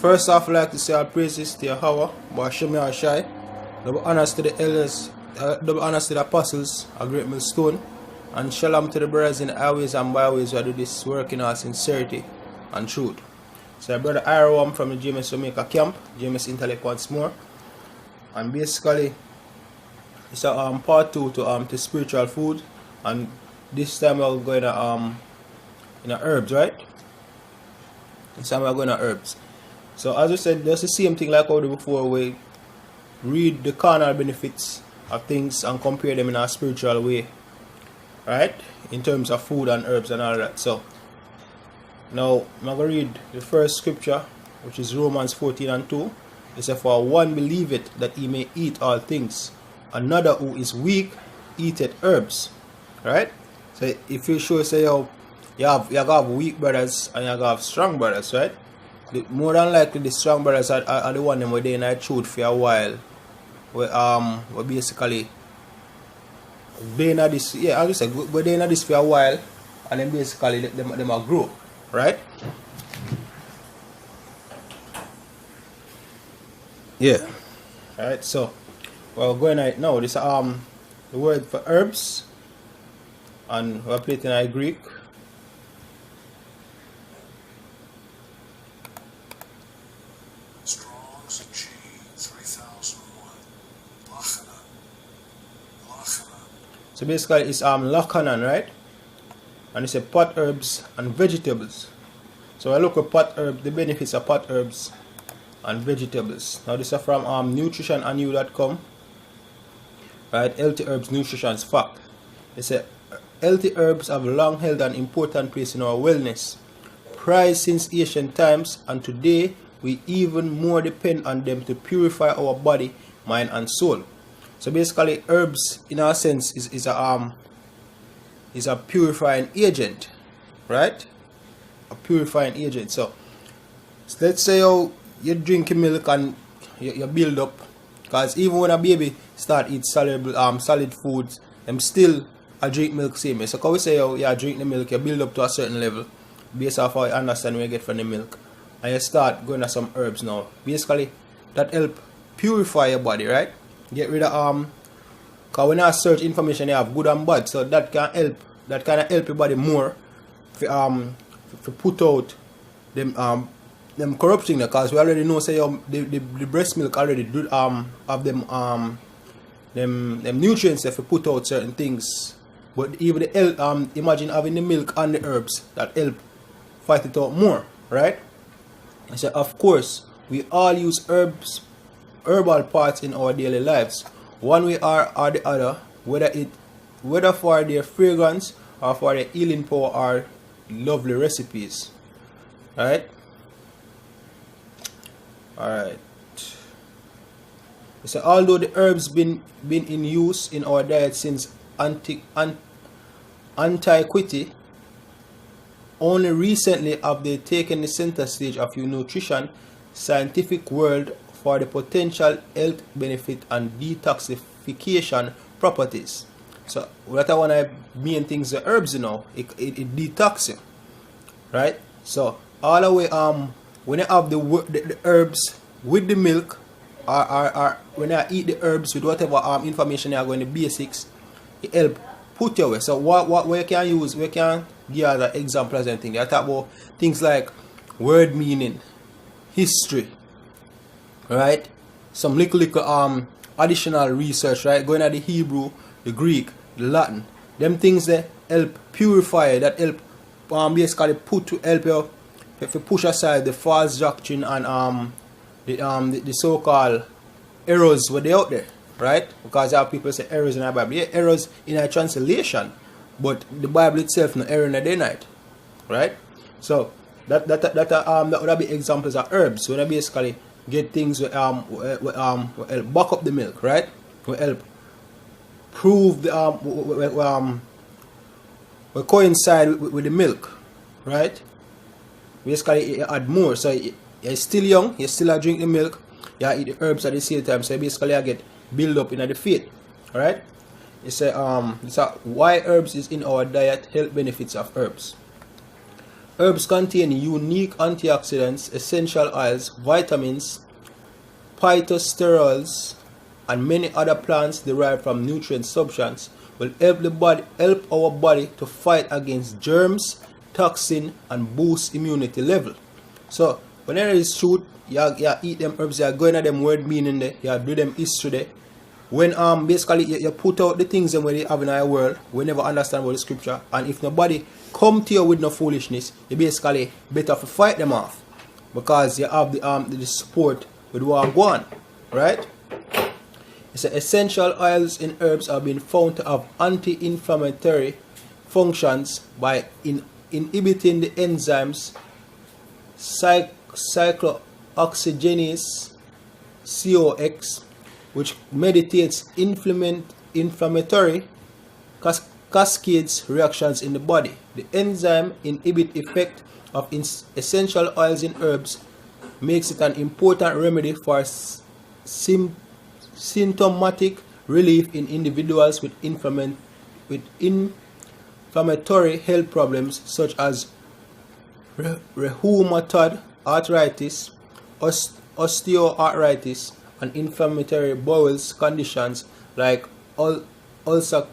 First off, I'd like to say all praises to Yahweh, Bashim Yahshai, double honors to the elders, double honors to the apostles, a great millstone, and shalom to the brothers in the highways and byways who do this work in all sincerity and truth. So, brother Iron from the JMS Jamaica camp, JMS Intellect once more, and basically, it's a part 2 to spiritual food, and this time we're going to herbs, right? This time we're going to herbs. So as I said, that's the same thing like I did before. We read the carnal benefits of things and compare them in a spiritual way, right? In terms of food and herbs and all that. So now I'm going to read the first scripture, which is Romans 14:2. It says, "For one believeth that he may eat all things, another who is weak eateth herbs." Right? So if you show say you have weak brothers and you have strong brothers, right? More than likely the strong brothers are the one them where they in a truth for a while. Where basically they in this, yeah, as I said, but they in this for a while, and then basically them are grow, right? Yeah. Alright, so we're going right now. This the word for herbs, and we're playing in Greek. Strong's G 3001. Lachanan. So basically it's lachanan, right? And it's a pot herbs and vegetables. So I look at pot herbs, the benefits of pot herbs and vegetables. Now this is from nutritionandyou.com, right? Healthy herbs nutrition's fact. They say healthy herbs have long held an important place in our wellness, prized since ancient times, and today we even more depend on them to purify our body, mind and soul. So basically herbs in a sense is a purifying agent, right? A purifying agent. So let's say you drink milk and you build up, because even when a baby start eat solid foods, them still drink milk same. So can we say you drink the milk, you build up to a certain level based off how you understand what you get from the milk, and you start going to some herbs now. Basically that help purify your body, right? Get rid of because when you search information you have good and bad, so that can help, that kind of help your body more to put out them corrupting, because we already know say the breast milk already do have them nutrients if you put out certain things. But even the help, imagine having the milk and the herbs that help fight it out more, right? So of course we all use herbal parts in our daily lives, one way or the other, whether for their fragrance or for their healing power or lovely recipes, right? Alright. So although the herbs been in use in our diet since antiquity, only recently have they taken the center stage of your nutrition scientific world for the potential health benefit and detoxification properties. So that one of the main things the herbs, you know, it detox you, right? So all the way when you have the herbs with the milk, or when I eat the herbs with whatever information you are going, the basics, it help put your way. So what we can use, we can give other examples and things. I talk about things like word meaning, history, right? Some little additional research, right? Going at the Hebrew, the Greek, the Latin, them things that help purify, that help basically help you if you push aside the false doctrine and the so-called errors were they out there, right? Because there are people say errors in the Bible. Yeah, errors in a translation, but the Bible itself no error in the day night, right? So that would be examples of herbs. When I basically get things will help back up the milk, right? Will help prove the will coincide with the milk, right? Basically you add more. So you're still young, you still drink the milk, you eat the herbs at the same time, so basically I get build up in the faith. Alright? It's why herbs is in our diet, health benefits of herbs. Herbs contain unique antioxidants, essential oils, vitamins, phytosterols, and many other plants derived from nutrient substances will help our body to fight against germs, toxin, and boost immunity level. So whenever it's truth, you eat them herbs, you go into them word meaning there, you do them history there. When basically you put out the things that we have in our world, we never understand about the scripture, and if nobody come to you with no foolishness, you basically better to fight them off, because you have the support with what go on, right? It's essential oils in herbs have been found to have anti-inflammatory functions by inhibiting the enzymes cyclooxygenase COX, which mediates inflammatory cascades reactions in the body. The enzyme inhibit effect of essential oils in herbs, makes it an important remedy for symptomatic relief in individuals with inflammatory health problems such as rheumatoid arthritis, osteoarthritis, and inflammatory bowel conditions like ulcerative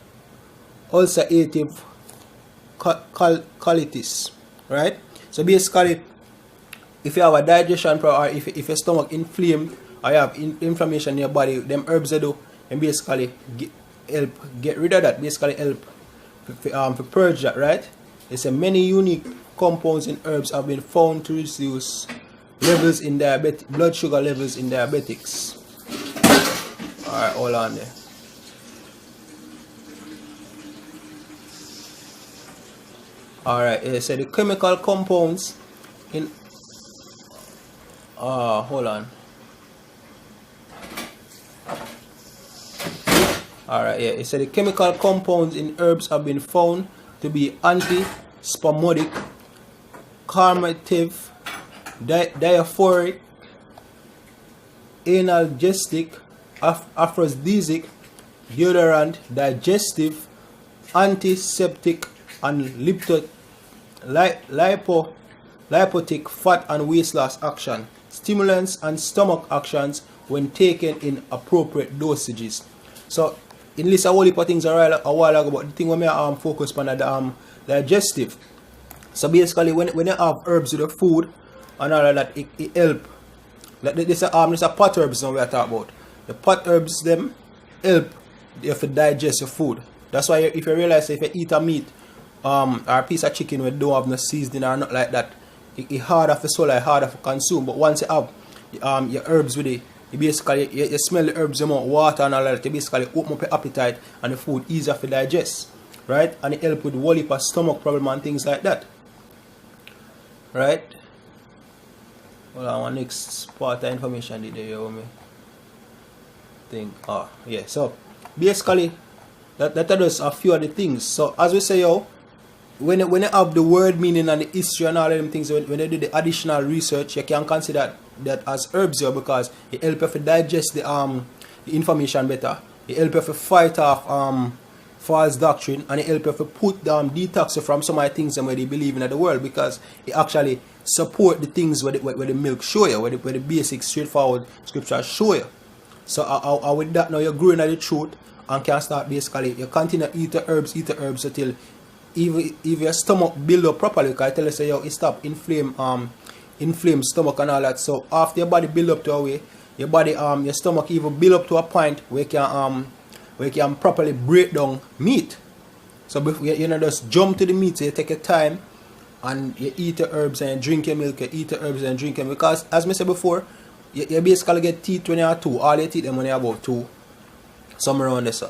colitis, right? So basically, if you have a digestion problem, or if your stomach inflamed, or you have inflammation in your body, them herbs they do, and basically help get rid of that, basically help to purge that, right? It's a many unique compounds in herbs have been found to reduce levels in blood sugar levels in diabetics. Alright, hold on there. Alright, so the chemical compounds in hold on. Alright, yeah, it said the chemical compounds in herbs have been found to be anti-spasmodic, calmative, diaphoric, analgesic, aphrodisiac, deodorant, digestive, antiseptic, and lipotic fat and weight loss action, stimulants and stomach actions when taken in appropriate dosages. So in list a whole heap of things a while ago, but the thing when I focus on the digestive. So basically when you have herbs with the food and all of that, it help. Like this a pot herbs now we are talking about. The pot herbs them help you to digest your food. That's why if you realize if you eat a meat or a piece of chicken with don't have no seasoning or not like that, it's harder for swallow, harder for consume. But once you have your herbs with it, you basically you smell the herbs, you water and all that, you basically open up your appetite and the food easier to digest, right? And it help with whole heap of stomach problem and things like that, right? Well, our next part of information did you me think? Yeah. So basically that does a few of the things. So as we say, when you have the word meaning and the history and all of them things, when you do the additional research, you can consider that as herbs here, because it help you to digest the information better. It help you to fight off false doctrine, and it help you to put detox you from some of the things that they believe in the world, because it actually support the things where the milk show you, where the basic straightforward scriptures show you. So with that now you're growing at the truth and can start basically you continue to eat the herbs until if your stomach build up properly, because I tell you say it stop inflame stomach and all that. So after your body build up to a way, your body your stomach even build up to a point where you can properly break down meat. So before you just jump to the meat, so you take your time and you eat the herbs and drink your milk, you eat the herbs and drink your milk, because as I said before, you basically get teeth when you are 2, all you teeth them when you are about 2, somewhere around there. So.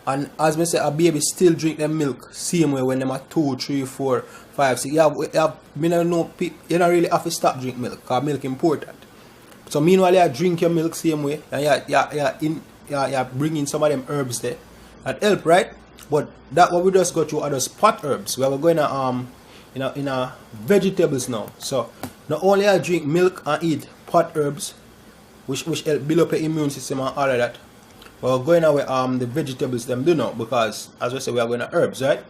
And as I say, a baby still drink them milk same way when them are 2, 3, 4, 5, 6. You don't really have to stop drink milk, because milk important. So meanwhile you drink your milk same way, and you bring in some of them herbs there that help, right? But that what we just go through are those pot herbs. We are going to in a vegetables now. So not only I drink milk and eat pot herbs, which help build up your immune system and all of that, but we're going away the vegetables them do now, because as we say we are going to herbs, right?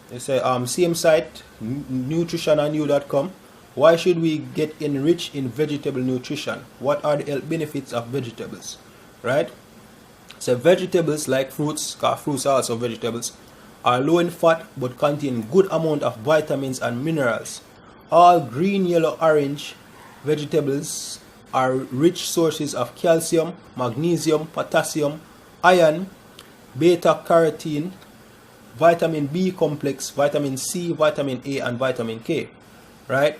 They say same site, nutritionandyou.com. Why should we get enriched in vegetable nutrition? What are the health benefits of vegetables? Right? So vegetables like fruits, because fruits are also vegetables, are low in fat but contain good amount of vitamins and minerals. All green, yellow, orange vegetables are rich sources of calcium, magnesium, potassium, iron, beta carotene, vitamin B complex, vitamin C, vitamin A, and vitamin K. Right?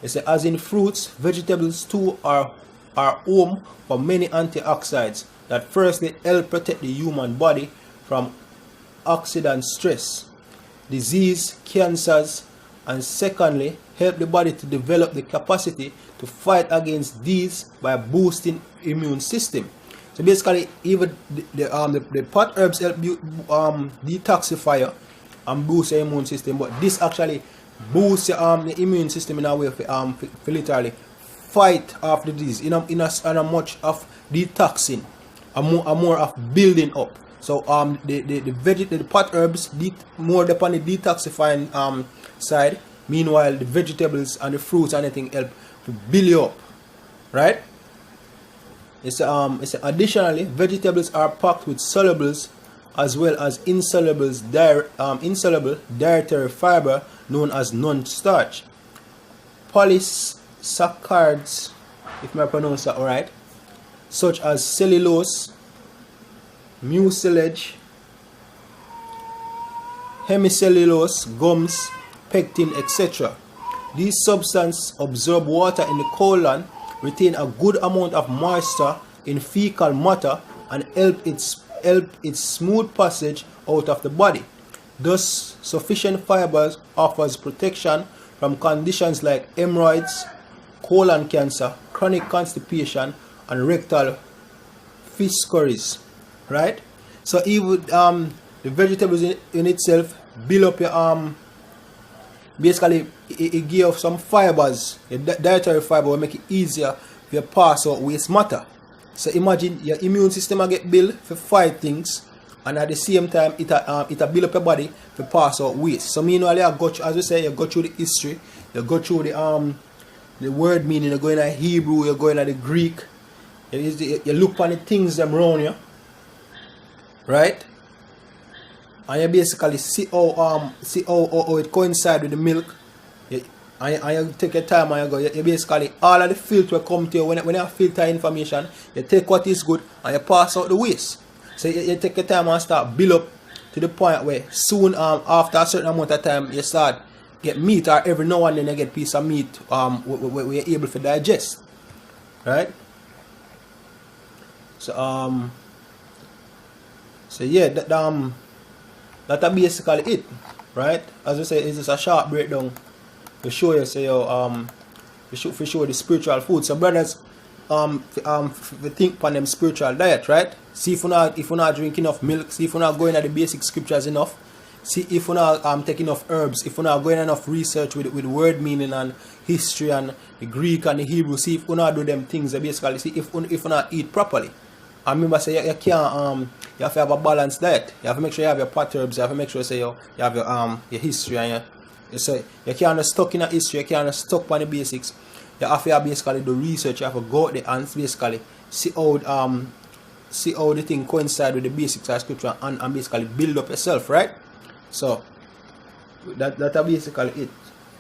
They say, as in fruits, vegetables too are home for many antioxidants that firstly help protect the human body from oxidant stress, disease, cancers, and secondly help the body to develop the capacity to fight against these by boosting immune system. So basically, even the pot herbs help you detoxify and boost your immune system, but this actually boosts the immune system in a way for literally fight off the disease in a much of detoxing, a more of building up. So the pot herbs more upon the detoxifying side. Meanwhile, the vegetables and the fruits and anything help to build you up, right? It's additionally, vegetables are packed with solubles as well as insoluble dietary fiber known as non-starch, polysaccharides, if I pronounce that right, such as cellulose, mucilage, hemicellulose, gums, pectin, etc. These substances absorb water in the colon, retain a good amount of moisture in fecal matter, and help its smooth passage out of the body. Thus, sufficient fibers offers protection from conditions like hemorrhoids, colon cancer, chronic constipation, and rectal fissuries. Right? So even the vegetables in itself build up your basically it give some fibers, your dietary fiber will make it easier for you pass out waste matter. So imagine your immune system will get built for fight things, and at the same time it build up your body to pass out waste. So meanwhile you go through, as we say, you go through the history, you go through the word meaning, you go in the Hebrew, you go in the Greek, you look on the things them around you, right? And you basically see how it coincides with the milk. And you take your time and you basically all of the filter come to you when you filter information. You take what is good and you pass out the waste. So you take your time and start build up to the point where soon after a certain amount of time you start get meat, or every now and then you get piece of meat where you're able to digest, right? So yeah, that's basically it, right? As I say, it's just a short breakdown to show you, say, to show the spiritual food. So brothers, think upon them spiritual diet, right? See if you're not drinking enough milk, see if you're not going at the basic scriptures enough, see if you're not taking enough herbs, if you're not going enough research with word meaning and history and the Greek and the Hebrew, see if you're not do them things, basically see if you're not eat properly. And remember, say you can't you have to have a balanced diet. You have to make sure you have your pot herbs. You have to make sure say you have your history, and you say you can't stuck in a history. You can't stuck on the basics. You have to basically do research. You have to go out there and basically see how the thing coincide with the basics of scripture and basically build up yourself, right? So that's basically it,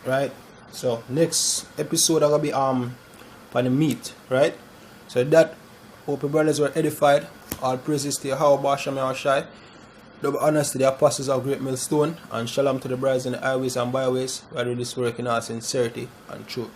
right? So next episode I'm gonna be on the meat, right? So that. Hope your brothers were edified. All praises to Yahweh Shem Yahushai. Double honors to the apostles of Great Millstone, and shalom to the brides in the highways and byways who are doing this work in all sincerity and truth.